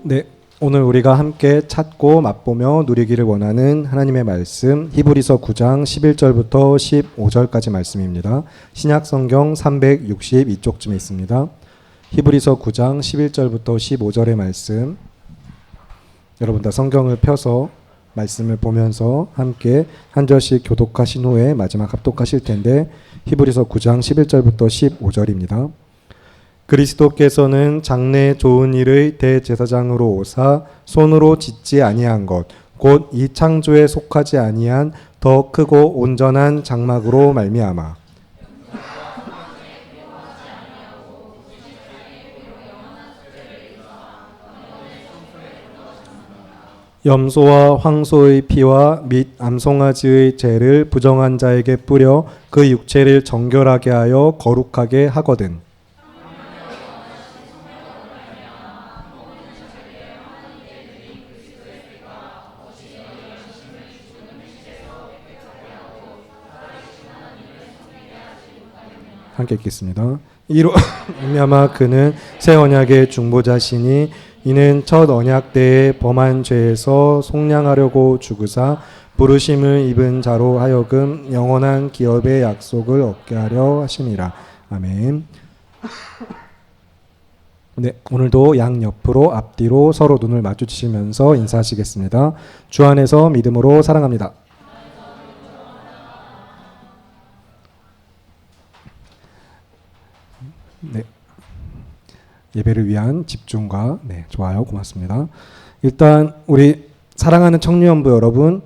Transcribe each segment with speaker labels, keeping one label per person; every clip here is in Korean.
Speaker 1: 네, 오늘 우리가 함께 찾고 맛보며 누리기를 원하는 하나님의 말씀 히브리서 9장 11절부터 15절까지 말씀입니다. 신약 성경 362쪽쯤에 있습니다. 히브리서 9장 11절부터 15절의 말씀, 여러분 다 성경을 펴서 말씀을 보면서 함께 한 절씩 교독하신 후에 마지막 합독하실 텐데, 히브리서 9장 11절부터 15절입니다. 그리스도께서는 장래 좋은 일의 대제사장으로 오사 손으로 짓지 아니한 것 곧 이 창조에 속하지 아니한 더 크고 온전한 장막으로 말미암아 염소와 황소의 피와 및 암송아지의 죄를 부정한 자에게 뿌려 그 육체를 정결하게 하여 거룩하게 하거든. 함께 읽겠습니다. 이로 말미암아 그는 새 언약의 중보자시니 이는 첫 언약 때에 범한 죄에서 속량하려고 죽으사 부르심을 입은 자로 하여금 영원한 기업의 약속을 얻게 하려 하심이라. 아멘. 네, 오늘도 양옆으로 앞뒤로 서로 눈을 마주치시면서 인사하시겠습니다. 주 안에서 믿음으로 사랑합니다. 네, 예배를 위한 집중과 좋아요, 고맙습니다. 일단 우리 사랑하는 청년부 여러분,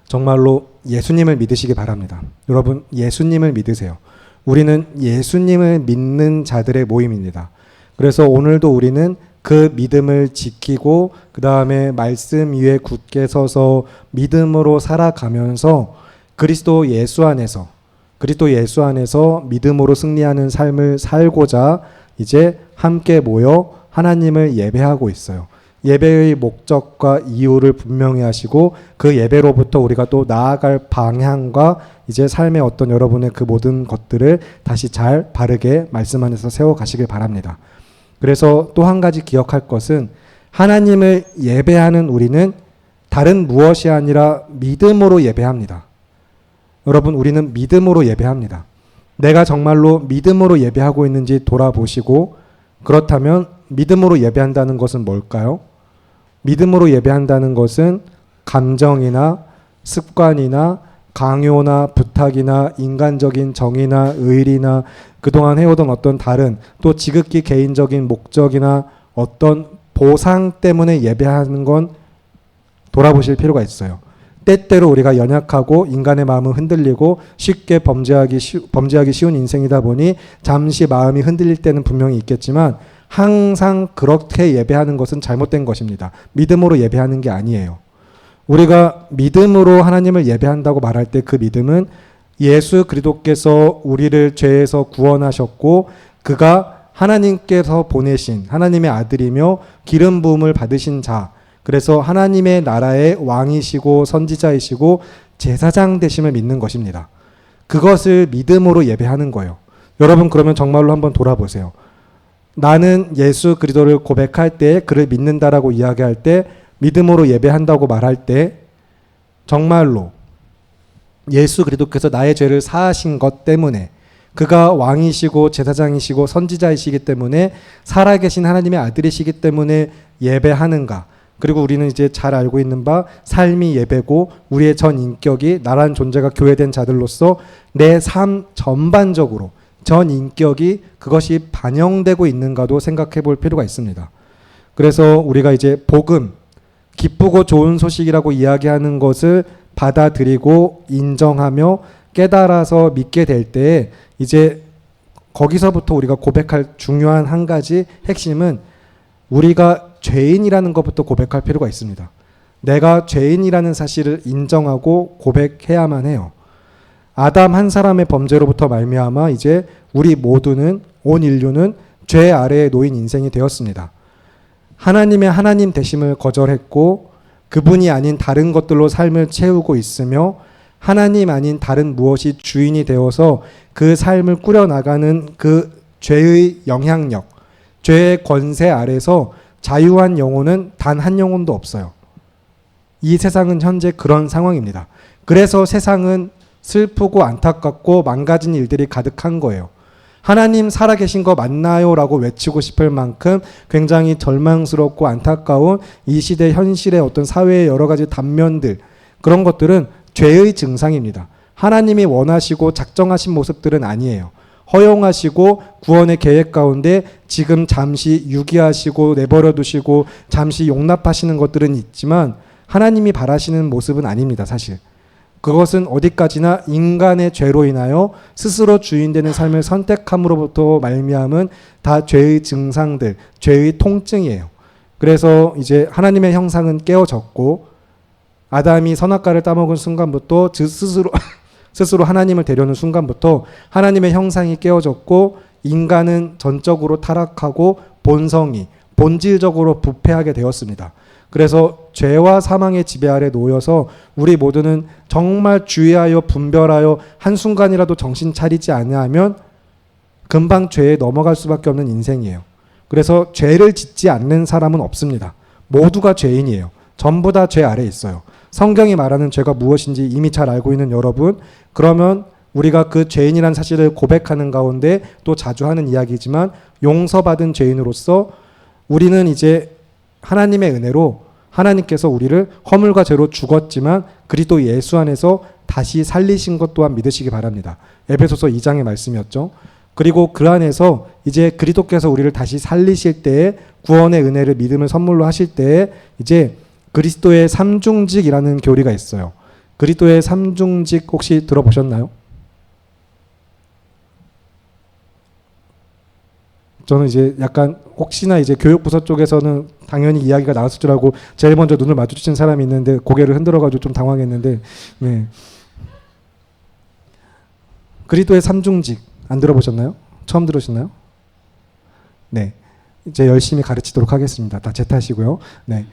Speaker 1: 정말로 예수님을 믿으시기 바랍니다. 여러분 예수님을 믿으세요. 우리는 예수님을 믿는 자들의 모임입니다. 그래서 오늘도 우리는 그 믿음을 지키고 그 다음에 말씀 위에 굳게 서서 믿음으로 살아가면서 그리스도 예수 안에서 믿음으로 승리하는 삶을 살고자 이제 함께 모여 하나님을 예배하고 있어요. 예배의 목적과 이유를 분명히 하시고 그 예배로부터 우리가 또 나아갈 방향과 이제 삶의 어떤 여러분의 그 모든 것들을 다시 잘 바르게 말씀 안에서 세워가시길 바랍니다. 그래서 또 한 가지 기억할 것은 하나님을 예배하는 우리는 다른 무엇이 아니라 믿음으로 예배합니다. 여러분 우리는 믿음으로 예배합니다. 내가 정말로 믿음으로 예배하고 있는지 돌아보시고, 그렇다면 믿음으로 예배한다는 것은 뭘까요? 믿음으로 예배한다는 것은 감정이나 습관이나 강요나 부탁이나 인간적인 정의나 의리나 그동안 해오던 어떤 다른 또 지극히 개인적인 목적이나 어떤 보상 때문에 예배하는 건 돌아보실 필요가 있어요. 때때로 우리가 연약하고 인간의 마음은 흔들리고 쉽게 범죄하기 쉬운 인생이다 보니 잠시 마음이 흔들릴 때는 분명히 있겠지만 항상 그렇게 예배하는 것은 잘못된 것입니다. 믿음으로 예배하는 게 아니에요. 우리가 믿음으로 하나님을 예배한다고 말할 때 그 믿음은 예수 그리스도께서 우리를 죄에서 구원하셨고 그가 하나님께서 보내신 하나님의 아들이며 기름 부음을 받으신 자, 그래서 하나님의 나라의 왕이시고 선지자이시고 제사장 되심을 믿는 것입니다. 그것을 믿음으로 예배하는 거예요. 여러분 그러면 정말로 한번 돌아보세요. 나는 예수 그리스도를 고백할 때, 그를 믿는다라고 이야기할 때, 믿음으로 예배한다고 말할 때 정말로 예수 그리스도께서 나의 죄를 사하신 것 때문에, 그가 왕이시고 제사장이시고 선지자이시기 때문에, 살아계신 하나님의 아들이시기 때문에 예배하는가? 그리고 우리는 이제 잘 알고 있는 바 삶이 예배고 우리의 전 인격이 나라는 존재가 교회된 자들로서 내 삶 전반적으로 전 인격이 그것이 반영되고 있는가도 생각해 볼 필요가 있습니다. 그래서 우리가 이제 복음, 기쁘고 좋은 소식이라고 이야기하는 것을 받아들이고 인정하며 깨달아서 믿게 될 때에 이제 거기서부터 우리가 고백할 중요한 한 가지 핵심은 우리가 죄인이라는 것부터 고백할 필요가 있습니다. 내가 죄인이라는 사실을 인정하고 고백해야만 해요. 아담 한 사람의 범죄로부터 말미암아 이제 우리 모두는, 온 인류는 죄 아래에 놓인 인생이 되었습니다. 하나님의 하나님 되심을 거절했고 그분이 아닌 다른 것들로 삶을 채우고 있으며 하나님 아닌 다른 무엇이 주인이 되어서 그 삶을 꾸려나가는 그 죄의 영향력, 죄의 권세 아래서 자유한 영혼은 단 한 영혼도 없어요. 이 세상은 현재 그런 상황입니다. 그래서 세상은 슬프고 안타깝고 망가진 일들이 가득한 거예요. 하나님 살아계신 거 맞나요? 라고 외치고 싶을 만큼 굉장히 절망스럽고 안타까운 이 시대 현실의 어떤 사회의 여러 가지 단면들, 그런 것들은 죄의 증상입니다. 하나님이 원하시고 작정하신 모습들은 아니에요. 허용하시고 구원의 계획 가운데 지금 잠시 유기하시고 내버려 두시고 잠시 용납하시는 것들은 있지만 하나님이 바라시는 모습은 아닙니다, 사실. 그것은 어디까지나 인간의 죄로 인하여 스스로 주인되는 삶을 선택함으로부터 말미암은 다 죄의 증상들, 죄의 통증이에요. 그래서 이제 하나님의 형상은 깨어졌고 아담이 선악과를 따먹은 순간부터 스스로 하나님을 대려는 순간부터 하나님의 형상이 깨어졌고 인간은 전적으로 타락하고 본질적으로 부패하게 되었습니다. 그래서 죄와 사망의 지배 아래 놓여서 우리 모두는 정말 주의하여 분별하여 한순간이라도 정신 차리지 않으면 금방 죄에 넘어갈 수밖에 없는 인생이에요. 그래서 죄를 짓지 않는 사람은 없습니다. 모두가 죄인이에요. 전부 다 죄 아래 있어요. 성경이 말하는 죄가 무엇인지 이미 잘 알고 있는 여러분, 그러면 우리가 그 죄인이라는 사실을 고백하는 가운데 또 자주 하는 이야기지만 용서받은 죄인으로서 우리는 이제 하나님의 은혜로 하나님께서 우리를 허물과 죄로 죽었지만 그리스도 예수 안에서 다시 살리신 것 또한 믿으시기 바랍니다. 에베소서 2장의 말씀이었죠. 그리고 그 안에서 이제 그리스도께서 우리를 다시 살리실 때에 구원의 은혜를 믿음을 선물로 하실 때에 이제 그리스도의 삼중직이라는 교리가 있어요. 그리스도의 삼중직 혹시 들어보셨나요? 저는 이제 약간 혹시나 이제 교육부서 쪽에서는 당연히 이야기가 나왔을 줄 알고 제일 먼저 눈을 마주친 사람이 있는데 고개를 흔들어가지고 좀 당황했는데, 네. 그리스도의 삼중직 안 들어보셨나요? 처음 들으셨나요? 네. 이제 열심히 가르치도록 하겠습니다. 다 제 탓이고요. 네.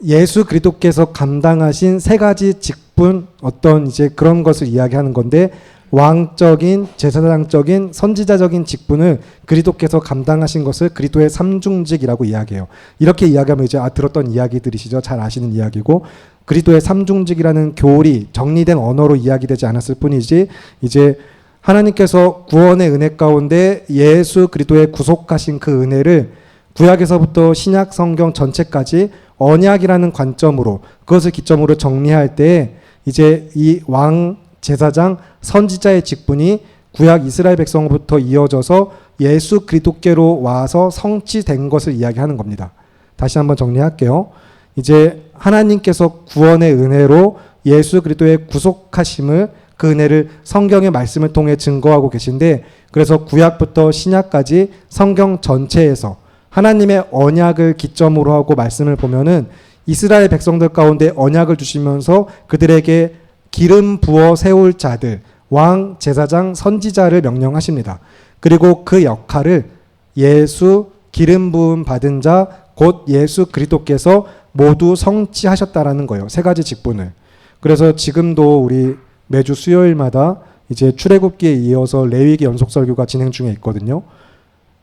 Speaker 1: 예수 그리스도께서 감당하신 세 가지 직분, 어떤 이제 그런 것을 이야기하는 건데, 왕적인, 제사장적인, 선지자적인 직분을 그리스도께서 감당하신 것을 그리스도의 삼중직이라고 이야기해요. 이렇게 이야기하면 이제 들었던 이야기들이시죠. 잘 아시는 이야기고, 그리스도의 삼중직이라는 교리, 정리된 언어로 이야기되지 않았을 뿐이지, 이제 하나님께서 구원의 은혜 가운데 예수 그리스도의 구속하신 그 은혜를 구약에서부터 신약 성경 전체까지 언약이라는 관점으로, 그것을 기점으로 정리할 때 이제 이 왕, 제사장, 선지자의 직분이 구약 이스라엘 백성부터 이어져서 예수 그리스도께로 와서 성취된 것을 이야기하는 겁니다. 다시 한번 정리할게요. 이제 하나님께서 구원의 은혜로 예수 그리스도의 구속하심을, 그 은혜를 성경의 말씀을 통해 증거하고 계신데, 그래서 구약부터 신약까지 성경 전체에서 하나님의 언약을 기점으로 하고 말씀을 보면은 이스라엘 백성들 가운데 언약을 주시면서 그들에게 기름 부어 세울 자들, 왕, 제사장, 선지자를 명령하십니다. 그리고 그 역할을 예수, 기름 부음 받은 자, 곧 예수 그리스도께서 모두 성취하셨다라는 거예요. 세 가지 직분을. 그래서 지금도 우리 매주 수요일마다 이제 출애굽기에 이어서 레위기 연속 설교가 진행 중에 있거든요.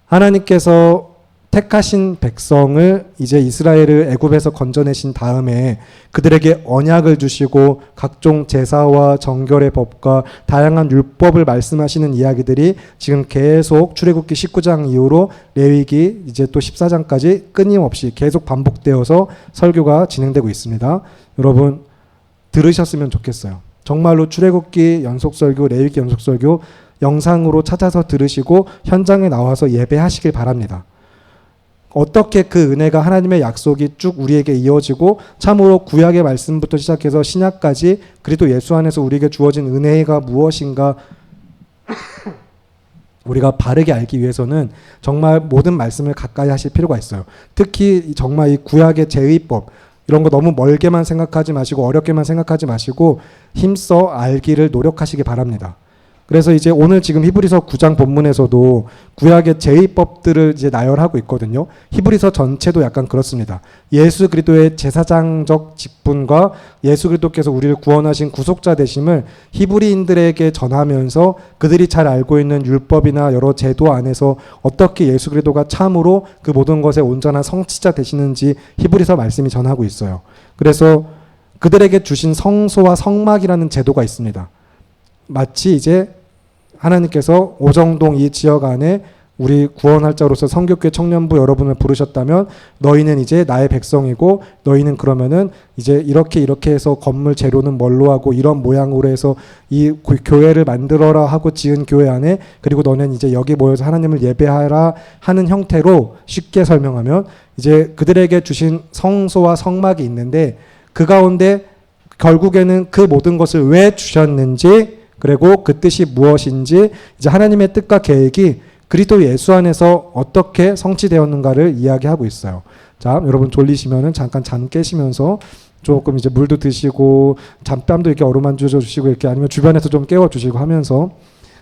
Speaker 1: 하나님께서 택하신 백성을 이제 이스라엘을 애굽에서 건져내신 다음에 그들에게 언약을 주시고 각종 제사와 정결의 법과 다양한 율법을 말씀하시는 이야기들이 지금 계속 출애굽기 19장 이후로 레위기 이제 또 14장까지 끊임없이 계속 반복되어서 설교가 진행되고 있습니다. 여러분 들으셨으면 좋겠어요. 정말로 출애굽기 연속설교, 레위기 연속설교 영상으로 찾아서 들으시고 현장에 나와서 예배하시길 바랍니다. 어떻게 그 은혜가, 하나님의 약속이 쭉 우리에게 이어지고 참으로 구약의 말씀부터 시작해서 신약까지 그리스도 예수 안에서 우리에게 주어진 은혜가 무엇인가 우리가 바르게 알기 위해서는 정말 모든 말씀을 가까이 하실 필요가 있어요. 특히 정말 이 구약의 제의법 이런 거 너무 멀게만 생각하지 마시고 어렵게만 생각하지 마시고 힘써 알기를 노력하시기 바랍니다. 그래서 이제 오늘 지금 히브리서 9장 본문에서도 구약의 제의법들을 이제 나열하고 있거든요. 히브리서 전체도 약간 그렇습니다. 예수 그리스도의 제사장적 직분과 예수 그리스도께서 우리를 구원하신 구속자 되심을 히브리인들에게 전하면서 그들이 잘 알고 있는 율법이나 여러 제도 안에서 어떻게 예수 그리스도가 참으로 그 모든 것의 온전한 성취자 되시는지 히브리서 말씀이 전하고 있어요. 그래서 그들에게 주신 성소와 성막이라는 제도가 있습니다. 마치 이제 하나님께서 오정동 이 지역 안에 우리 구원할 자로서 성교회 청년부 여러분을 부르셨다면 너희는 이제 나의 백성이고 너희는 그러면은 이제 이렇게 해서 건물 재료는 뭘로 하고 이런 모양으로 해서 이 교회를 만들어라 하고 지은 교회 안에 그리고 너는 이제 여기 모여서 하나님을 예배하라 하는 형태로 쉽게 설명하면 이제 그들에게 주신 성소와 성막이 있는데 그 가운데 결국에는 그 모든 것을 왜 주셨는지 그리고 그 뜻이 무엇인지 이제 하나님의 뜻과 계획이 그리스도 예수 안에서 어떻게 성취되었는가를 이야기하고 있어요. 자, 여러분 졸리시면은 잠깐 잠 깨시면서 조금 이제 물도 드시고 잠땀도 이렇게 어루만져 주시고 이렇게 아니면 주변에서 좀 깨워 주시고 하면서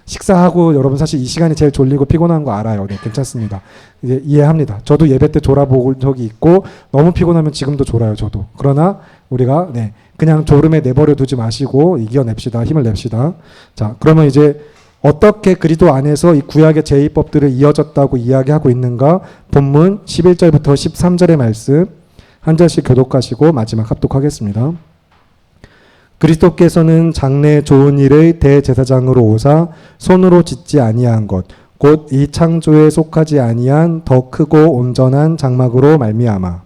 Speaker 1: 식사하고 여러분 사실 이 시간이 제일 졸리고 피곤한 거 알아요. 네, 괜찮습니다. 이제 이해합니다. 저도 예배 때 졸아본 적이 있고 너무 피곤하면 지금도 졸아요. 저도. 그러나 우리가 그냥 졸음에 내버려 두지 마시고 이겨냅시다. 힘을 냅시다. 자, 그러면 이제 어떻게 그리스도 안에서 이 구약의 제의법들을 이어졌다고 이야기하고 있는가? 본문 11절부터 13절의 말씀 한 절씩 교독하시고 마지막 합독하겠습니다. 그리스도께서는 장래 좋은 일의 대제사장으로 오사 손으로 짓지 아니한 것 곧 이 창조에 속하지 아니한 더 크고 온전한 장막으로 말미암아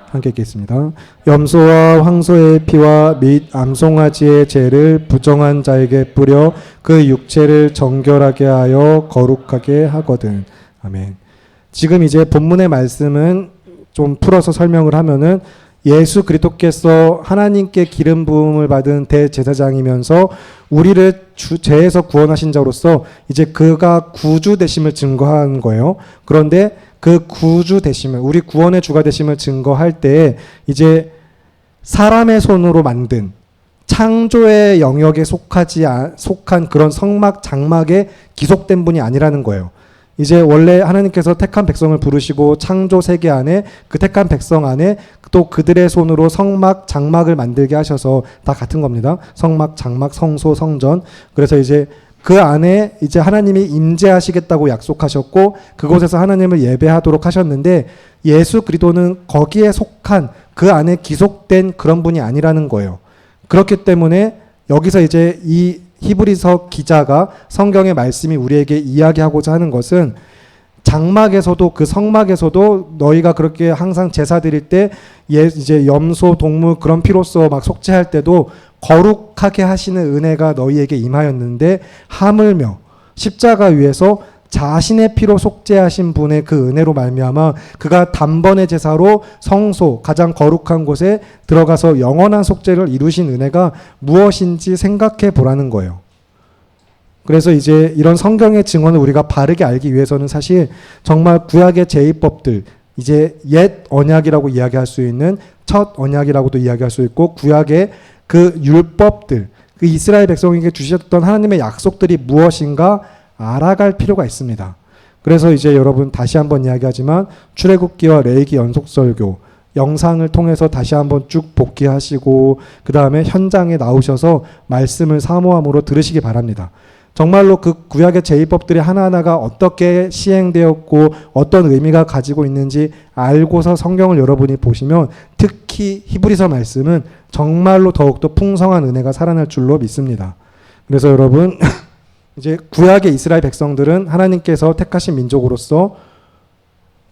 Speaker 1: 함께 읽겠습니다. 염소와 황소의 피와 및 암송아지의 죄를 부정한 자에게 뿌려 그 육체를 정결하게 하여 거룩하게 하거든. 아멘. 지금 이제 본문의 말씀은 좀 풀어서 설명을 하면은 예수 그리스도께서 하나님께 기름 부음을 받은 대제사장이면서 우리를 죄에서 구원하신 자로서 이제 그가 구주 되심을 증거한 거예요. 그런데 그 구주 되심을 우리 구원의 주가 되심을 증거할 때 이제 사람의 손으로 만든 창조의 영역에 속한 그런 성막 장막에 기속된 분이 아니라는 거예요. 이제 원래 하나님께서 택한 백성을 부르시고 창조 세계 안에 그 택한 백성 안에 또 그들의 손으로 성막 장막을 만들게 하셔서 다 같은 겁니다. 성막 장막 성소 성전. 그래서 이제 그 안에 이제 하나님이 임재하시겠다고 약속하셨고 그곳에서 하나님을 예배하도록 하셨는데 예수 그리스도는 거기에 속한 그 안에 기속된 그런 분이 아니라는 거예요. 그렇기 때문에 여기서 이제 이 히브리서 기자가 성경의 말씀이 우리에게 이야기하고자 하는 것은 장막에서도 그 성막에서도 너희가 그렇게 항상 제사 드릴 때 이제 염소 동물 그런 피로써 막 속죄할 때도 거룩하게 하시는 은혜가 너희에게 임하였는데 하물며 십자가 위에서 자신의 피로 속죄하신 분의 그 은혜로 말미암아 그가 단번의 제사로 성소 가장 거룩한 곳에 들어가서 영원한 속죄를 이루신 은혜가 무엇인지 생각해 보라는 거예요. 그래서 이제 이런 성경의 증언을 우리가 바르게 알기 위해서는 사실 정말 구약의 제의법들 이제 옛 언약이라고 이야기할 수 있는 첫 언약이라고도 이야기할 수 있고 구약의 그 율법들 그 이스라엘 백성에게 주셨던 하나님의 약속들이 무엇인가 알아갈 필요가 있습니다. 그래서 이제 여러분 다시 한번 이야기하지만 출애굽기와 레위기 연속설교 영상을 통해서 다시 한번 쭉 복귀하시고 그 다음에 현장에 나오셔서 말씀을 사모함으로 들으시기 바랍니다. 정말로 그 구약의 제의법들이 하나하나가 어떻게 시행되었고 어떤 의미가 가지고 있는지 알고서 성경을 여러분이 보시면 특히 히브리서 말씀은 정말로 더욱더 풍성한 은혜가 살아날 줄로 믿습니다. 그래서 여러분 이제 구약의 이스라엘 백성들은 하나님께서 택하신 민족으로서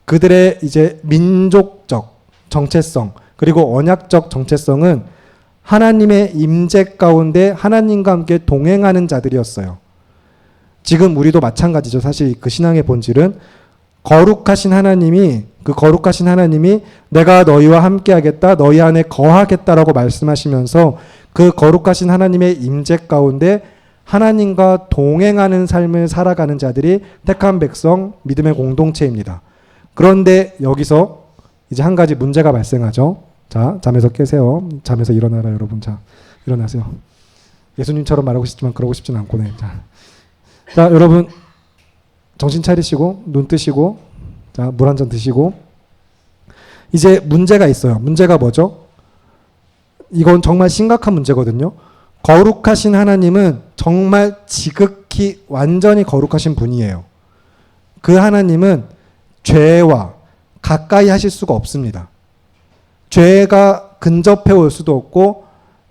Speaker 1: 그들의 이제 민족적 정체성 그리고 언약적 정체성은 하나님의 임재 가운데 하나님과 함께 동행하는 자들이었어요. 지금 우리도 마찬가지죠. 사실 그 신앙의 본질은 거룩하신 하나님이 내가 너희와 함께 하겠다 너희 안에 거하겠다라고 말씀하시면서 그 거룩하신 하나님의 임재 가운데 하나님과 동행하는 삶을 살아가는 자들이 택한 백성 믿음의 공동체입니다. 그런데 여기서 이제 한 가지 문제가 발생하죠. 자, 잠에서 깨세요. 잠에서 일어나라 여러분. 자, 일어나세요. 예수님처럼 말하고 싶지만 그러고 싶진 않고. 네. 자, 여러분 정신 차리시고 눈 뜨시고 자, 물 한 잔 드시고 이제 문제가 있어요. 문제가 뭐죠? 이건 정말 심각한 문제거든요. 거룩하신 하나님은 정말 지극히 완전히 거룩하신 분이에요. 그 하나님은 죄와 가까이 하실 수가 없습니다. 죄가 근접해 올 수도 없고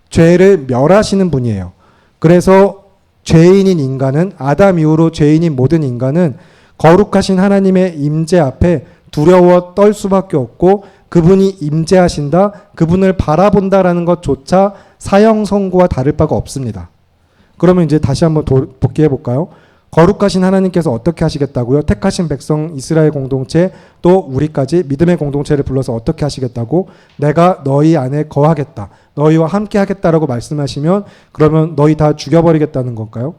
Speaker 1: 죄를 멸하시는 분이에요. 그래서 죄인인 인간은 아담 이후로 죄인인 모든 인간은 거룩하신 하나님의 임재 앞에 두려워 떨 수밖에 없고 그분이 임재하신다, 그분을 바라본다라는 것조차 사형 선고와 다를 바가 없습니다. 그러면 이제 다시 한번 복귀해 볼까요? 거룩하신 하나님께서 어떻게 하시겠다고요? 택하신 백성 이스라엘 공동체 또 우리까지 믿음의 공동체를 불러서 어떻게 하시겠다고? 내가 너희 안에 거하겠다. 너희와 함께 하겠다라고 말씀하시면 그러면 너희 다 죽여버리겠다는 건가요?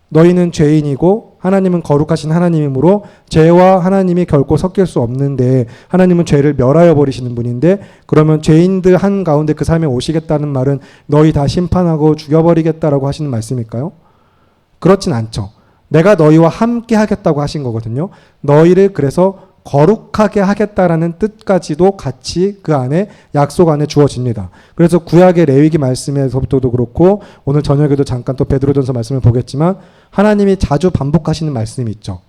Speaker 1: 너희는 죄인이고 하나님은 거룩하신 하나님이므로 죄와 하나님이 결코 섞일 수 없는데 하나님은 죄를 멸하여 버리시는 분인데 그러면 죄인들 한가운데 그 삶에 오시겠다는 말은 너희 다 심판하고 죽여버리겠다라고 하시는 말씀일까요? 그렇진 않죠. 내가 너희와 함께 하겠다고 하신 거거든요. 너희를 그래서 거룩하게 하겠다라는 뜻까지도 같이 그 안에 약속 안에 주어집니다. 그래서 구약의 레위기 말씀에서부터도 그렇고 오늘 저녁에도 잠깐 또 베드로전서 말씀을 보겠지만 하나님이 자주 반복하시는 말씀이 있죠.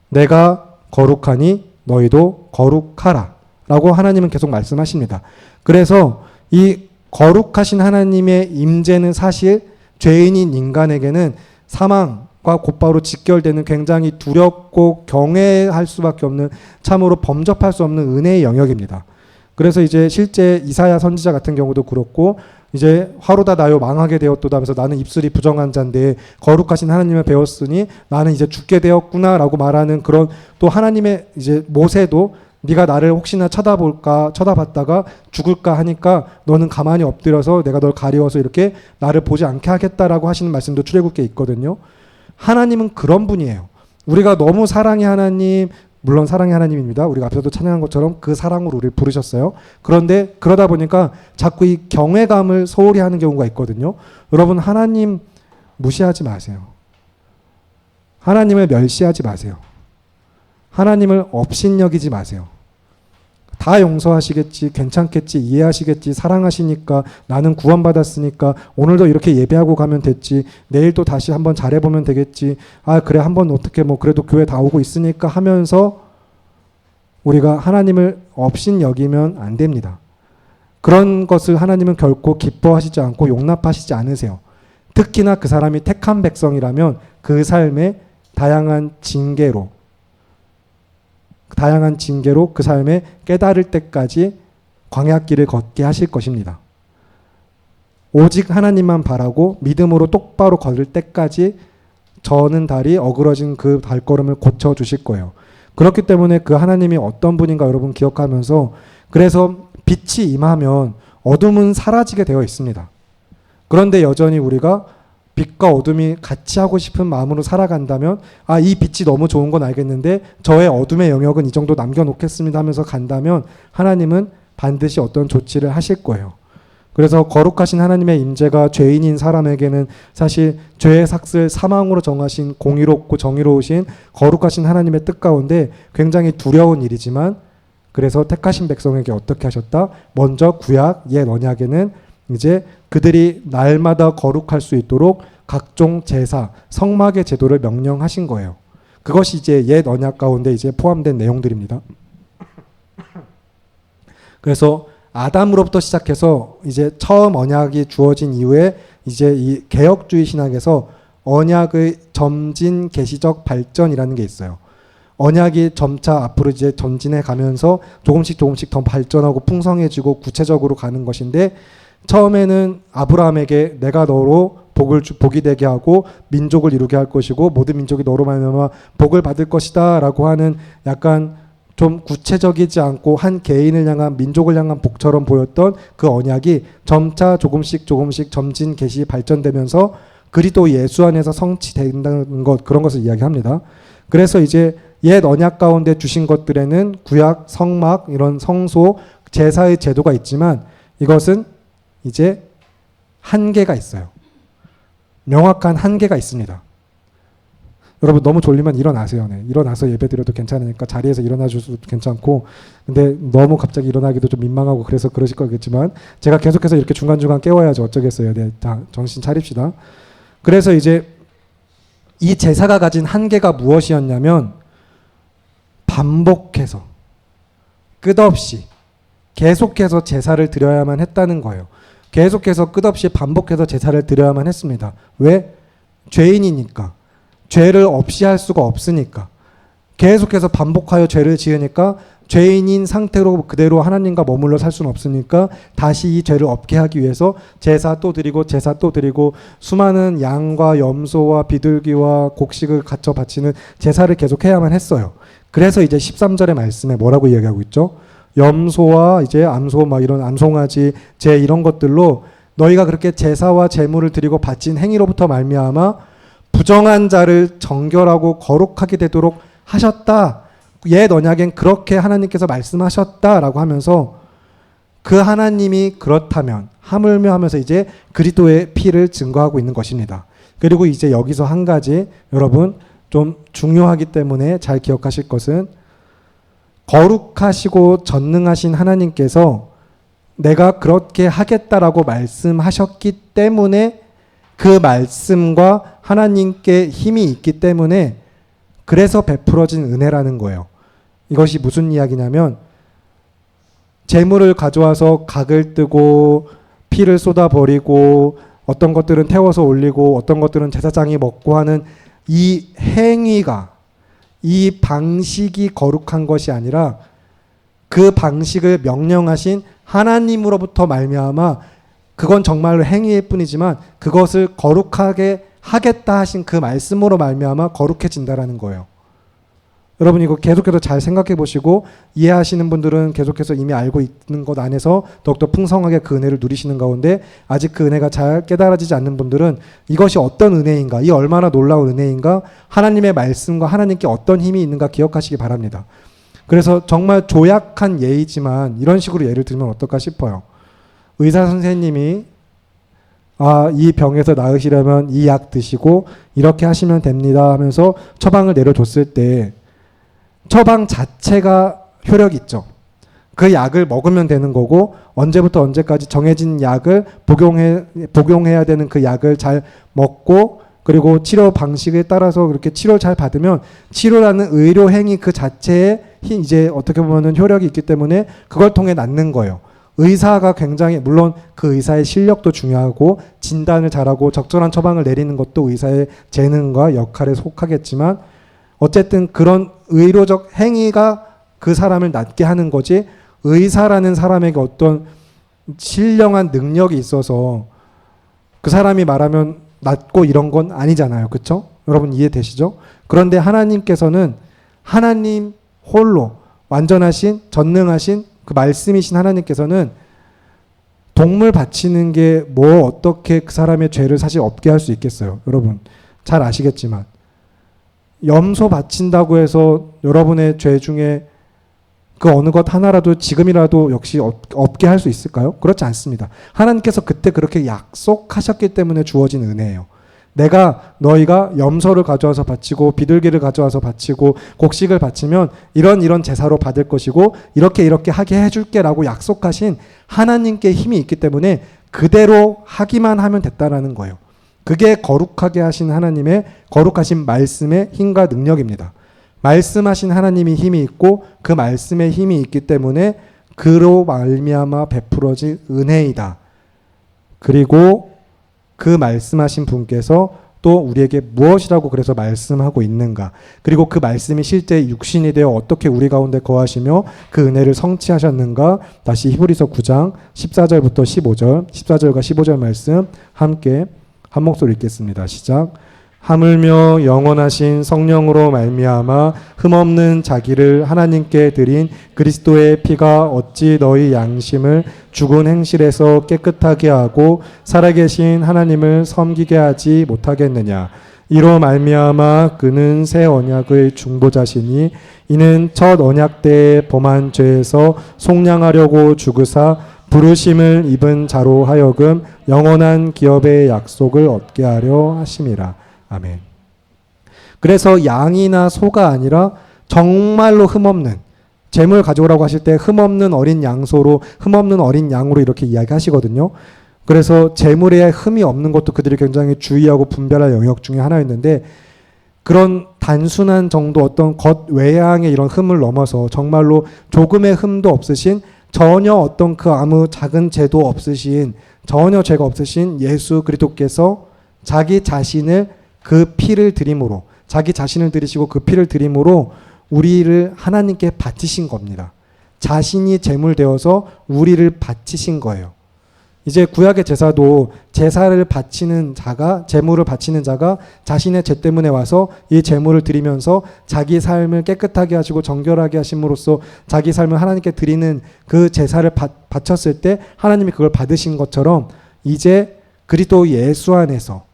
Speaker 1: 내가 거룩하니 너희도 거룩하라 라고 하나님은 계속 말씀하십니다. 그래서 이 거룩하신 하나님의 임재는 사실 죄인인 인간에게는 사망과 곧바로 직결되는 굉장히 두렵고 경외할 수밖에 없는 참으로 범접할 수 없는 은혜의 영역입니다. 그래서 이제 실제 이사야 선지자 같은 경우도 그렇고 이제 화로다 나요 망하게 되었도다 하면서 나는 입술이 부정한 자인데 거룩하신 하나님을 배웠으니 나는 이제 죽게 되었구나라고 말하는 그런 또 하나님의 이제 모세도 네가 나를 혹시나 쳐다봤다가 죽을까 하니까 너는 가만히 엎드려서 내가 널 가리워서 이렇게 나를 보지 않게 하겠다라고 하시는 말씀도 출애굽기에 있거든요. 하나님은 그런 분이에요. 우리가 너무 사랑의 하나님, 물론 사랑의 하나님입니다. 우리가 앞서도 찬양한 것처럼 그 사랑으로 우리를 부르셨어요. 그런데 그러다 보니까 자꾸 이 경외감을 소홀히 하는 경우가 있거든요. 여러분 하나님 무시하지 마세요. 하나님을 멸시하지 마세요. 하나님을 업신여기지 마세요. 다 용서하시겠지, 괜찮겠지, 이해하시겠지, 사랑하시니까 나는 구원받았으니까 오늘도 이렇게 예배하고 가면 됐지, 내일도 다시 한번 잘해보면 되겠지, 아 그래 한번 어떻게 뭐 그래도 교회 다 오고 있으니까 하면서 우리가 하나님을 업신여기면 안 됩니다. 그런 것을 하나님은 결코 기뻐하시지 않고 용납하시지 않으세요. 특히나 그 사람이 택한 백성이라면 그 삶에 다양한 징계로 그 삶에 깨달을 때까지 광야길을 걷게 하실 것입니다. 오직 하나님만 바라고 믿음으로 똑바로 걸을 때까지 저는 다리 어그러진 그 발걸음을 고쳐주실 거예요. 그렇기 때문에 그 하나님이 어떤 분인가 여러분 기억하면서 그래서 빛이 임하면 어둠은 사라지게 되어 있습니다. 그런데 여전히 우리가 빛과 어둠이 같이 하고 싶은 마음으로 살아간다면 아, 이 빛이 너무 좋은 건 알겠는데 저의 어둠의 영역은 이 정도 남겨놓겠습니다 하면서 간다면 하나님은 반드시 어떤 조치를 하실 거예요. 그래서 거룩하신 하나님의 임재가 죄인인 사람에게는 사실 죄의 삭을 사망으로 정하신 공의롭고 정의로우신 거룩하신 하나님의 뜻 가운데 굉장히 두려운 일이지만 그래서 택하신 백성에게 어떻게 하셨다? 먼저 구약 옛 언약에는 이제 그들이 날마다 거룩할 수 있도록 각종 제사, 성막의 제도를 명령하신 거예요. 그것이 이제 옛 언약 가운데 이제 포함된 내용들입니다. 그래서 아담으로부터 시작해서 이제 처음 언약이 주어진 이후에 이제 이 개혁주의 신학에서 언약의 점진 계시적 발전이라는 게 있어요. 언약이 점차 앞으로 이제 전진해 가면서 조금씩 더 발전하고 풍성해지고 구체적으로 가는 것인데 처음에는 아브라함에게 내가 너로 복이 되게 하고 민족을 이루게 할 것이고 모든 민족이 너로 말미암아 복을 받을 것이다 라고 하는 약간 좀 구체적이지 않고 한 개인을 향한 민족을 향한 복처럼 보였던 그 언약이 점차 조금씩 점진 계시 발전되면서 그리스도 예수 안에서 성취된다는 것, 그런 것을 이야기합니다. 그래서 이제 옛 언약 가운데 주신 것들에는 구약, 성막, 이런 성소, 제사의 제도가 있지만 이것은 이제 한계가 있어요. 명확한 한계가 있습니다. 여러분 너무 졸리면 일어나세요. 네. 일어나서 예배드려도 괜찮으니까 자리에서 일어나 주셔도 괜찮고, 근데 너무 갑자기 일어나기도 좀 민망하고 그래서 그러실 거겠지만 제가 계속해서 이렇게 중간중간 깨워야지 어쩌겠어요. 네, 다 정신 차립시다. 그래서 이제 이 제사가 가진 한계가 무엇이었냐면 반복해서 끝없이 계속해서 제사를 드려야만 했다는 거예요. 계속해서 끝없이 반복해서 제사를 드려야만 했습니다. 왜? 죄인이니까. 죄를 없이 할 수가 없으니까. 계속해서 반복하여 죄를 지으니까 죄인인 상태로 그대로 하나님과 머물러 살 수는 없으니까 다시 이 죄를 없게 하기 위해서 제사 또 드리고 제사 또 드리고 수많은 양과 염소와 비둘기와 곡식을 갖춰 바치는 제사를 계속 해야만 했어요. 그래서 이제 13절의 말씀에 뭐라고 이야기하고 있죠? 염소와 이제 암소 막 이런 암송아지 제 이런 것들로 너희가 그렇게 제사와 제물을 드리고 바친 행위로부터 말미암아 부정한 자를 정결하고 거룩하게 되도록 하셨다. 옛 언약엔 그렇게 하나님께서 말씀하셨다라고 하면서 그 하나님이 그렇다면 하물며 하면서 이제 그리스도의 피를 증거하고 있는 것입니다. 그리고 이제 여기서 한 가지 여러분 좀 중요하기 때문에 잘 기억하실 것은 거룩하시고 전능하신 하나님께서 내가 그렇게 하겠다라고 말씀하셨기 때문에 그 말씀과 하나님께 힘이 있기 때문에 그래서 베풀어진 은혜라는 거예요. 이것이 무슨 이야기냐면 재물을 가져와서 각을 뜨고 피를 쏟아버리고 어떤 것들은 태워서 올리고 어떤 것들은 제사장이 먹고 하는 이 행위가 이 방식이 거룩한 것이 아니라 그 방식을 명령하신 하나님으로부터 말미암아 그건 정말로 행위일 뿐이지만 그것을 거룩하게 하겠다 하신 그 말씀으로 말미암아 거룩해진다라는 거예요. 여러분 이거 계속해서 잘 생각해 보시고 이해하시는 분들은 계속해서 이미 알고 있는 것 안에서 더욱더 풍성하게 그 은혜를 누리시는 가운데 아직 그 은혜가 잘 깨달아지지 않는 분들은 이것이 어떤 은혜인가, 이 얼마나 놀라운 은혜인가, 하나님의 말씀과 하나님께 어떤 힘이 있는가 기억하시기 바랍니다. 그래서 정말 조약한 예이지만 이런 식으로 예를 들면 어떨까 싶어요. 의사 선생님이 이 병에서 나으시려면 이 약 드시고 이렇게 하시면 됩니다 하면서 처방을 내려줬을 때 처방 자체가 효력이 있죠. 그 약을 먹으면 되는 거고 언제부터 언제까지 정해진 약을 복용해야 되는 그 약을 잘 먹고 그리고 치료 방식에 따라서 그렇게 치료를 잘 받으면 치료라는 의료 행위 그 자체에 이제 어떻게 보면은 효력이 있기 때문에 그걸 통해 낫는 거예요. 의사가 굉장히 물론 그 의사의 실력도 중요하고 진단을 잘하고 적절한 처방을 내리는 것도 의사의 재능과 역할에 속하겠지만 어쨌든 그런 의료적 행위가 그 사람을 낫게 하는 거지 의사라는 사람에게 어떤 신령한 능력이 있어서 그 사람이 말하면 낫고 이런 건 아니잖아요. 그렇죠? 여러분 이해되시죠? 그런데 하나님께서는 하나님 홀로 완전하신 전능하신 그 말씀이신 하나님께서는 동물 바치는 게 뭐 어떻게 그 사람의 죄를 사실 없게 할 수 있겠어요. 여러분 잘 아시겠지만 염소 바친다고 해서 여러분의 죄 중에 그 어느 것 하나라도 지금이라도 역시 없게 할 수 있을까요? 그렇지 않습니다. 하나님께서 그때 그렇게 약속하셨기 때문에 주어진 은혜예요. 내가 너희가 염소를 가져와서 바치고 비둘기를 가져와서 바치고 곡식을 바치면 이런 제사로 받을 것이고 이렇게 하게 해줄게 라고 약속하신 하나님께 힘이 있기 때문에 그대로 하기만 하면 됐다라는 거예요. 그게 거룩하게 하신 하나님의 거룩하신 말씀의 힘과 능력입니다. 말씀하신 하나님이 힘이 있고 그 말씀에 힘이 있기 때문에 그로 말미암아 베풀어진 은혜이다. 그리고 그 말씀하신 분께서 또 우리에게 무엇이라고 그래서 말씀하고 있는가. 그리고 그 말씀이 실제 육신이 되어 어떻게 우리 가운데 거하시며 그 은혜를 성취하셨는가. 다시 히브리서 9장 14절부터 15절 14절과 15절 말씀 함께 한 목소리 읽겠습니다. 시작. 하물며 영원하신 성령으로 말미암아 흠없는 자기를 하나님께 드린 그리스도의 피가 어찌 너희 양심을 죽은 행실에서 깨끗하게 하고 살아계신 하나님을 섬기게 하지 못하겠느냐. 이로 말미암아 그는 새 언약의 중보자시니 이는 첫 언약 때에 범한 죄에서 속량하려고 죽으사 부르심을 입은 자로 하여금 영원한 기업의 약속을 얻게 하려 하심이라. 아멘. 그래서 양이나 소가 아니라 정말로 흠없는, 제물 가져오라고 하실 때 흠없는 어린 양소로, 흠없는 어린 양으로 이렇게 이야기하시거든요. 그래서 제물에 흠이 없는 것도 그들이 굉장히 주의하고 분별할 영역 중에 하나였는데, 그런 단순한 정도 어떤 겉 외양의 이런 흠을 넘어서 정말로 조금의 흠도 없으신, 전혀 어떤 그 아무 작은 죄도 없으신, 전혀 죄가 없으신 예수 그리스도께서 자기 자신을 그 피를 드림으로, 자기 자신을 드리시고 그 피를 드림으로 우리를 하나님께 바치신 겁니다. 자신이 제물 되어서 우리를 바치신 거예요. 이제 구약의 제사도 제사를 바치는 자가, 제물을 바치는 자가 자신의 죄 때문에 와서 이 제물을 드리면서 자기 삶을 깨끗하게 하시고 정결하게 하심으로써 자기 삶을 하나님께 드리는 그 제사를 바쳤을 때 하나님이 그걸 받으신 것처럼, 이제 그리스도 예수 안에서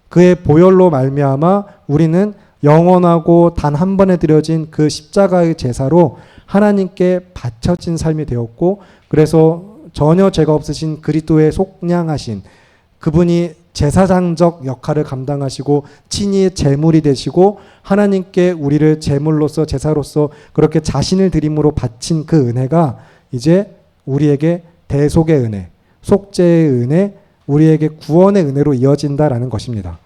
Speaker 1: 그의 보혈로 말미암아 우리는 영원하고 단 한 번에 드려진 그 십자가의 제사로 하나님께 바쳐진 삶이 되었고, 그래서 전혀 죄가 없으신 그리스도의 속량하신 그분이 제사장적 역할을 감당하시고 친히 제물이 되시고 하나님께 우리를 제물로서 제사로서 그렇게 자신을 드림으로 바친 그 은혜가 이제 우리에게 대속의 은혜, 속죄의 은혜, 우리에게 구원의 은혜로 이어진다라는 것입니다.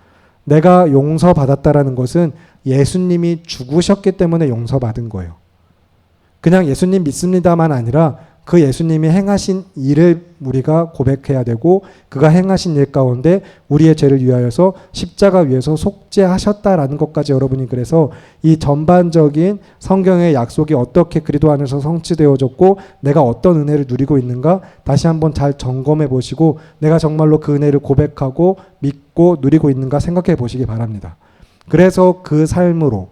Speaker 1: 내가 용서받았다라는 것은 예수님이 죽으셨기 때문에 용서받은 거예요. 그냥 예수님 믿습니다만 아니라 그 예수님이 행하신 일을 우리가 고백해야 되고, 그가 행하신 일 가운데 우리의 죄를 위하여서 십자가 위에서 속죄하셨다라는 것까지 여러분이, 그래서 이 전반적인 성경의 약속이 어떻게 그리스도 안에서 성취되어졌고 내가 어떤 은혜를 누리고 있는가 다시 한번 잘 점검해 보시고, 내가 정말로 그 은혜를 고백하고 믿고 누리고 있는가 생각해 보시기 바랍니다. 그래서 그 삶으로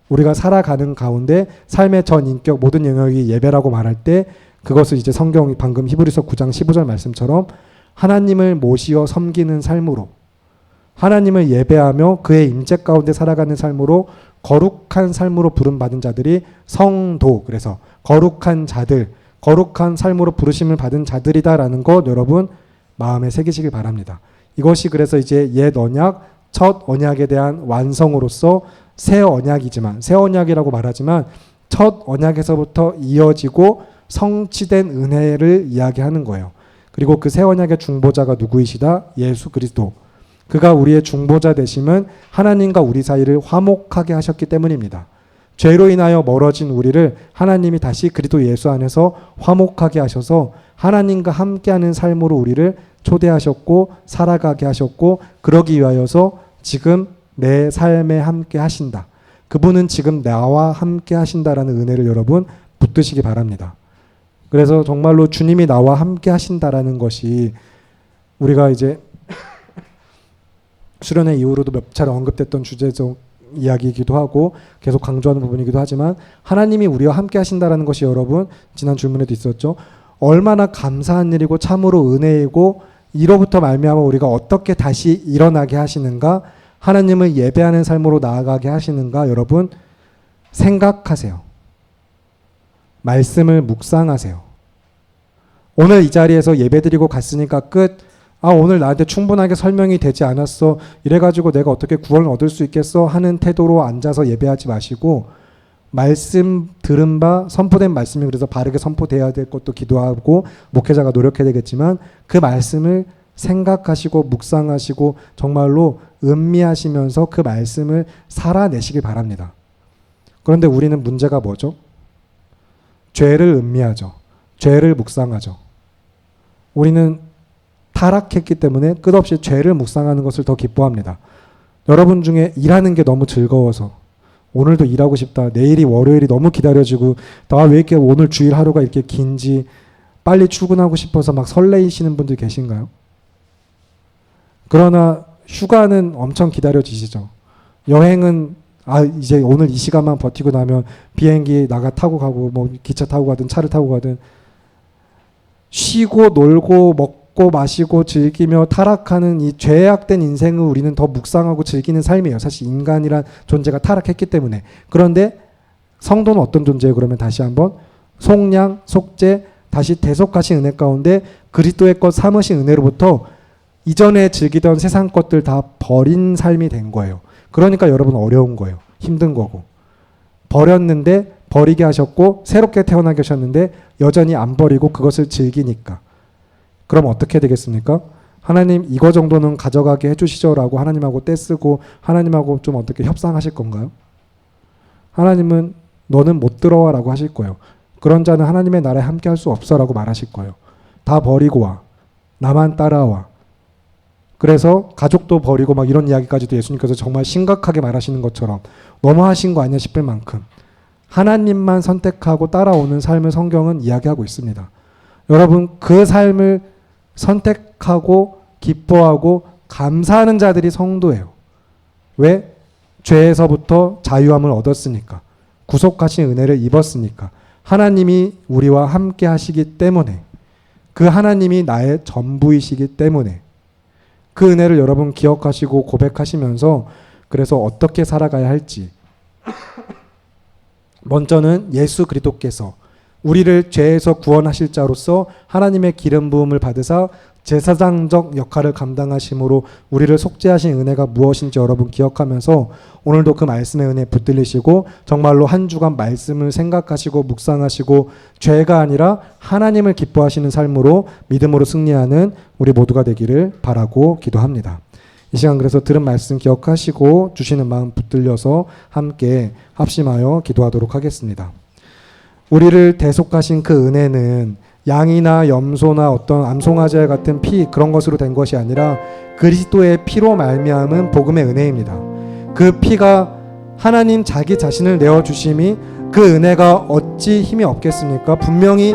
Speaker 1: 우리가 살아가는 가운데 삶의 전 인격 모든 영역이 예배라고 말할 때, 그것을 이제 성경이 방금 히브리서 9장 15절 말씀처럼 하나님을 모시어 섬기는 삶으로, 하나님을 예배하며 그의 임재 가운데 살아가는 삶으로, 거룩한 삶으로 부름받은 자들이 성도, 그래서 거룩한 자들, 거룩한 삶으로 부르심을 받은 자들이다라는 것 여러분 마음에 새기시길 바랍니다. 이것이 그래서 이제 옛 언약, 첫 언약에 대한 완성으로서 새 언약이지만, 새 언약이라고 말하지만 첫 언약에서부터 이어지고 성취된 은혜를 이야기하는 거예요. 그리고 그 새 언약의 중보자가 누구이시다? 예수 그리스도. 그가 우리의 중보자 되심은 하나님과 우리 사이를 화목하게 하셨기 때문입니다. 죄로 인하여 멀어진 우리를 하나님이 다시 그리스도 예수 안에서 화목하게 하셔서 하나님과 함께하는 삶으로 우리를 초대하셨고 살아가게 하셨고, 그러기 위하여서 지금 내 삶에 함께 하신다. 그분은 지금 나와 함께 하신다라는 은혜를 여러분 붙드시기 바랍니다. 그래서 정말로 주님이 나와 함께 하신다라는 것이 우리가 이제 수련회 이후로도 몇 차례 언급됐던 주제적 이야기이기도 하고 계속 강조하는 부분이기도 하지만, 하나님이 우리와 함께 하신다라는 것이 여러분 지난 질문에도 있었죠. 얼마나 감사한 일이고 참으로 은혜이고, 이로부터 말미암아 우리가 어떻게 다시 일어나게 하시는가, 하나님을 예배하는 삶으로 나아가게 하시는가 여러분 생각하세요. 말씀을 묵상하세요. 오늘 이 자리에서 예배드리고 갔으니까 끝. 오늘 나한테 충분하게 설명이 되지 않았어. 이래가지고 내가 어떻게 구원을 얻을 수 있겠어? 하는 태도로 앉아서 예배하지 마시고, 말씀 들은 바 선포된 말씀이 그래서 바르게 선포돼야 될 것도 기도하고 목회자가 노력해야 되겠지만, 그 말씀을 생각하시고 묵상하시고 정말로 음미하시면서 그 말씀을 살아내시길 바랍니다. 그런데 우리는 문제가 뭐죠? 죄를 음미하죠. 죄를 묵상하죠. 우리는 타락했기 때문에 끝없이 죄를 묵상하는 것을 더 기뻐합니다. 여러분 중에 일하는 게 너무 즐거워서 오늘도 일하고 싶다. 내일이 월요일이 너무 기다려지고 나 왜 이렇게 오늘 주일 하루가 이렇게 긴지 빨리 출근하고 싶어서 막 설레이시는 분들 계신가요? 그러나 휴가는 엄청 기다려지시죠. 여행은 이제 오늘 이 시간만 버티고 나면 비행기 나가 타고 가고 뭐 기차 타고 가든 차를 타고 가든 쉬고 놀고 먹고 마시고 즐기며 타락하는 이 죄악된 인생을 우리는 더 묵상하고 즐기는 삶이에요. 사실 인간이란 존재가 타락했기 때문에. 그런데 성도는 어떤 존재예요? 그러면 다시 한번 속량, 속죄, 다시 대속하신 은혜 가운데 그리스도의 것 삼으신 은혜로부터 이전에 즐기던 세상 것들 다 버린 삶이 된 거예요. 그러니까 여러분 어려운 거예요. 힘든 거고. 버렸는데 버리게 하셨고 새롭게 태어나게 하셨는데 여전히 안 버리고 그것을 즐기니까. 그럼 어떻게 되겠습니까? 하나님 이거 정도는 가져가게 해주시죠라고 하나님하고 떼쓰고 하나님하고 좀 어떻게 협상하실 건가요? 하나님은 너는 못 들어와라고 하실 거예요. 그런 자는 하나님의 나라에 함께 할 수 없어라고 말하실 거예요. 다 버리고 와. 나만 따라와. 그래서 가족도 버리고 막 이런 이야기까지도 예수님께서 정말 심각하게 말하시는 것처럼 너무 하신 거 아니냐 싶을 만큼 하나님만 선택하고 따라오는 삶을 성경은 이야기하고 있습니다. 여러분 그 삶을 선택하고 기뻐하고 감사하는 자들이 성도예요. 왜? 죄에서부터 자유함을 얻었으니까. 구속하신 은혜를 입었으니까. 하나님이 우리와 함께 하시기 때문에. 그 하나님이 나의 전부이시기 때문에. 그 은혜를 여러분 기억하시고 고백하시면서 그래서 어떻게 살아가야 할지. 먼저는 예수 그리스도께서 우리를 죄에서 구원하실 자로서 하나님의 기름 부음을 받으사 제사장적 역할을 감당하심으로 우리를 속죄하신 은혜가 무엇인지 여러분 기억하면서 오늘도 그 말씀의 은혜에 붙들리시고 정말로 한 주간 말씀을 생각하시고 묵상하시고 죄가 아니라 하나님을 기뻐하시는 삶으로 믿음으로 승리하는 우리 모두가 되기를 바라고 기도합니다. 이 시간 그래서 들은 말씀 기억하시고 주시는 마음 붙들려서 함께 합심하여 기도하도록 하겠습니다. 우리를 대속하신 그 은혜는 양이나 염소나 어떤 암송아지 같은 피 그런 것으로 된 것이 아니라 그리스도의 피로 말미암은 복음의 은혜입니다. 그 피가 하나님 자기 자신을 내어주심이 그 은혜가 어찌 힘이 없겠습니까? 분명히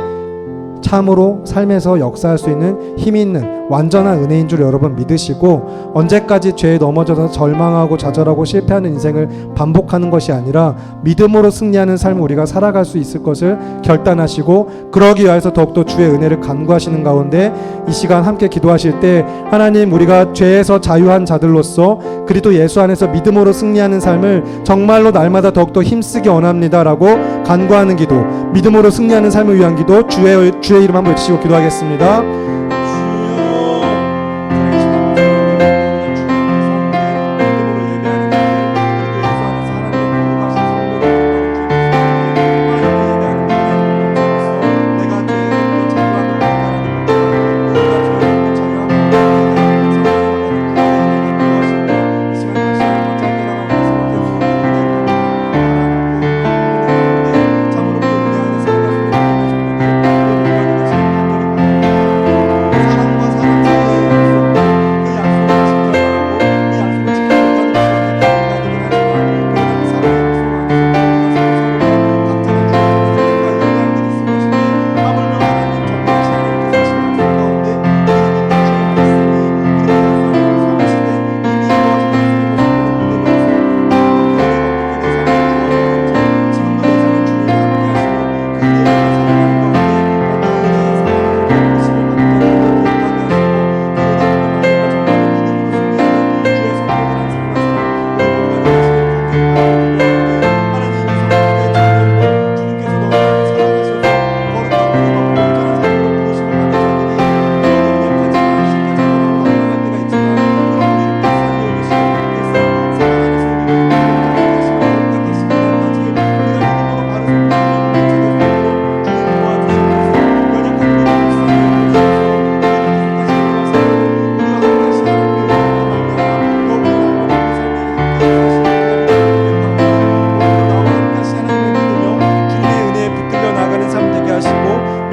Speaker 1: 참으로 삶에서 역사할 수 있는 힘이 있는 완전한 은혜인 줄 여러분 믿으시고 언제까지 죄에 넘어져서 절망하고 좌절하고 실패하는 인생을 반복하는 것이 아니라 믿음으로 승리하는 삶을 우리가 살아갈 수 있을 것을 결단하시고 그러기 위해서 더욱더 주의 은혜를 간구하시는 가운데 이 시간 함께 기도하실 때 하나님 우리가 죄에서 자유한 자들로서 그리스도 예수 안에서 믿음으로 승리하는 삶을 정말로 날마다 더욱더 힘쓰기 원합니다라고 간구하는 기도, 믿음으로 승리하는 삶을 위한 기도 주의 이름 한번 외치시고 기도하겠습니다.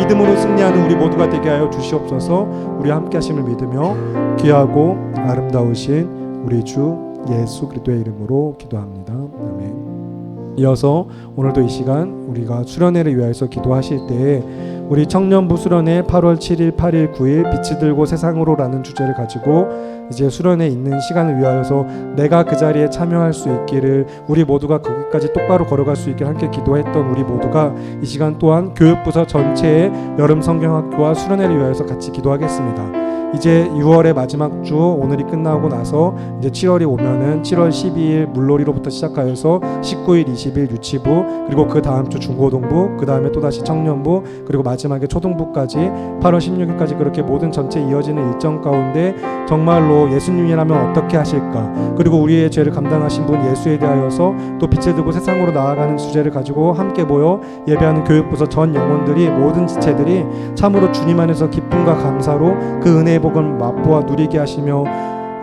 Speaker 1: 믿음으로 승리하는 우리 모두가 되게 하여 주시옵소서. 우리 함께 하심을 믿으며 귀하고 아름다우신 우리 주 예수 그리스도의 이름으로 기도합니다. 아멘. 이어서 오늘도 이 시간 우리가 수련회를 위하여서 기도하실 때에 우리 청년부 수련회 8월 7일, 8일, 9일 빛이 들고 세상으로라는 주제를 가지고 이제 수련회 있는 시간을 위하여서 내가 그 자리에 참여할 수 있기를, 우리 모두가 거기까지 똑바로 걸어갈 수 있기를 함께 기도했던 우리 모두가 이 시간 또한 교육부서 전체의 여름 성경학교와 수련회를 위하여서 같이 기도하겠습니다. 이제 6월의 마지막 주 오늘이 끝나고 나서 이제 7월이 오면은 7월 12일 물놀이로부터 시작하여서 19일, 20일 유치부, 그리고 그 다음 주 중고등부, 그 다음에 또다시 청년부, 그리고 마지막에 초등부까지 8월 16일까지 그렇게 모든 전체 이어지는 일정 가운데 정말로 예수님이라면 어떻게 하실까, 그리고 우리의 죄를 감당하신 분 예수에 대하여서 또 빛을 들고 세상으로 나아가는 주제를 가지고 함께 모여 예배하는 교육부서 전 영혼들이, 모든 지체들이 참으로 주님 안에서 기쁨과 감사로 그 은혜의 복을 맛보아 누리게 하시며,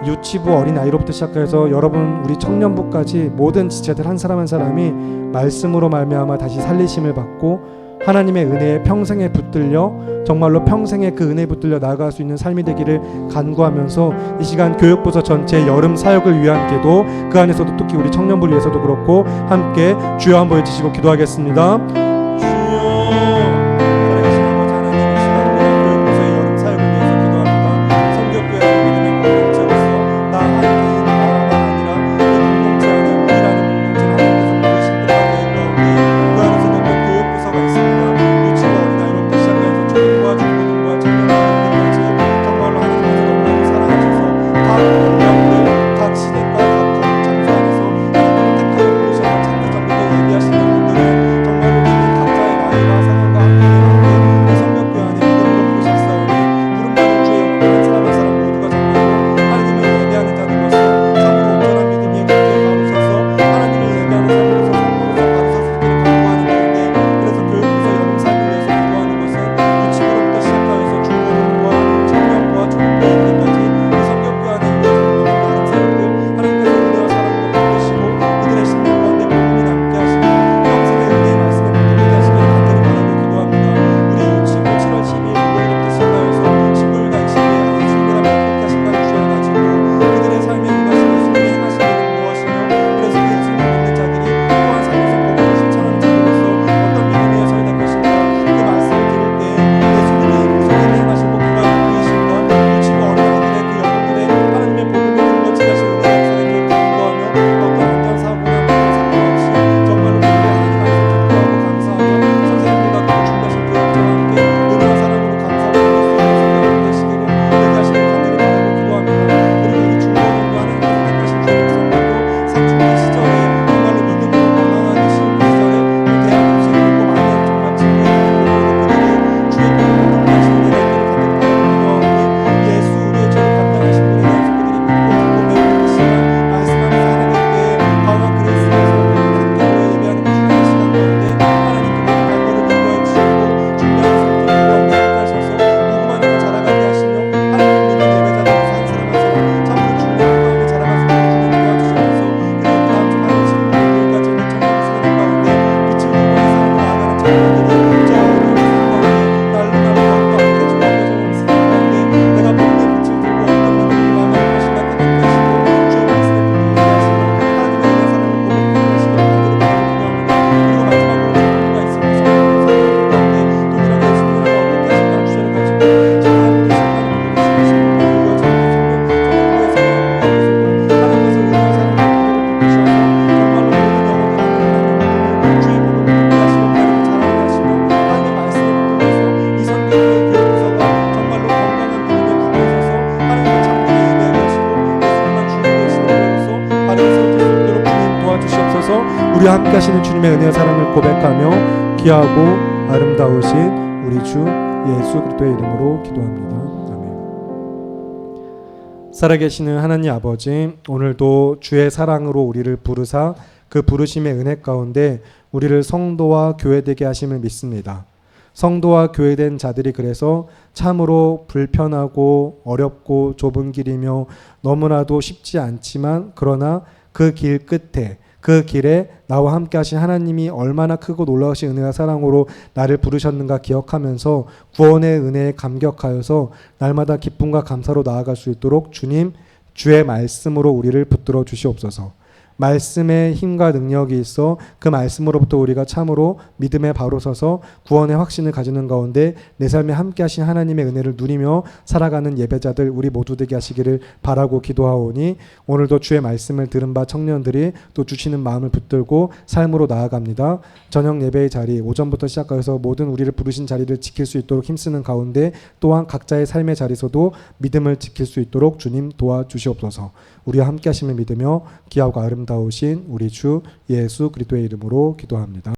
Speaker 1: 유치부 어린아이로부터 시작해서 여러분 우리 청년부까지 모든 지체들 한 사람 한 사람이 말씀으로 말미암아 다시 살리심을 받고 하나님의 은혜에 평생에 붙들려 정말로 평생에 그 은혜에 붙들려 나아갈 수 있는 삶이 되기를 간구하면서 이 시간 교육부서 전체 여름 사역을 위한 기도, 그 안에서도 특히 우리 청년부를 위해서도 그렇고 함께 주여 한번 외치시고 기도하겠습니다. 우리 함께 하시는 주님의 은혜와 사랑을 고백하며 귀하고 아름다우신 우리 주 예수 그리스도의 이름으로 기도합니다. 아멘. 살아계시는 하나님 아버지, 오늘도 주의 사랑으로 우리를 부르사 그 부르심의 은혜 가운데 우리를 성도와 교회되게 하심을 믿습니다. 성도와 교회된 자들이 그래서 참으로 불편하고 어렵고 좁은 길이며 너무나도 쉽지 않지만, 그러나 그 길 끝에, 그 길에 나와 함께 하신 하나님이 얼마나 크고 놀라우신 은혜와 사랑으로 나를 부르셨는가 기억하면서 구원의 은혜에 감격하여서 날마다 기쁨과 감사로 나아갈 수 있도록 주님, 주의 말씀으로 우리를 붙들어 주시옵소서. 말씀의 힘과 능력이 있어 그 말씀으로부터 우리가 참으로 믿음에 바로 서서 구원의 확신을 가지는 가운데 내 삶에 함께 하신 하나님의 은혜를 누리며 살아가는 예배자들 우리 모두 되게 하시기를 바라고 기도하오니, 오늘도 주의 말씀을 들은 바 청년들이 또 주시는 마음을 붙들고 삶으로 나아갑니다. 저녁 예배의 자리 오전부터 시작하여서 모든 우리를 부르신 자리를 지킬 수 있도록 힘쓰는 가운데 또한 각자의 삶의 자리에서도 믿음을 지킬 수 있도록 주님 도와주시옵소서. 우리와 함께 하심을 믿으며 귀하고 아름다우신 우리 주 예수 그리스도의 이름으로 기도합니다.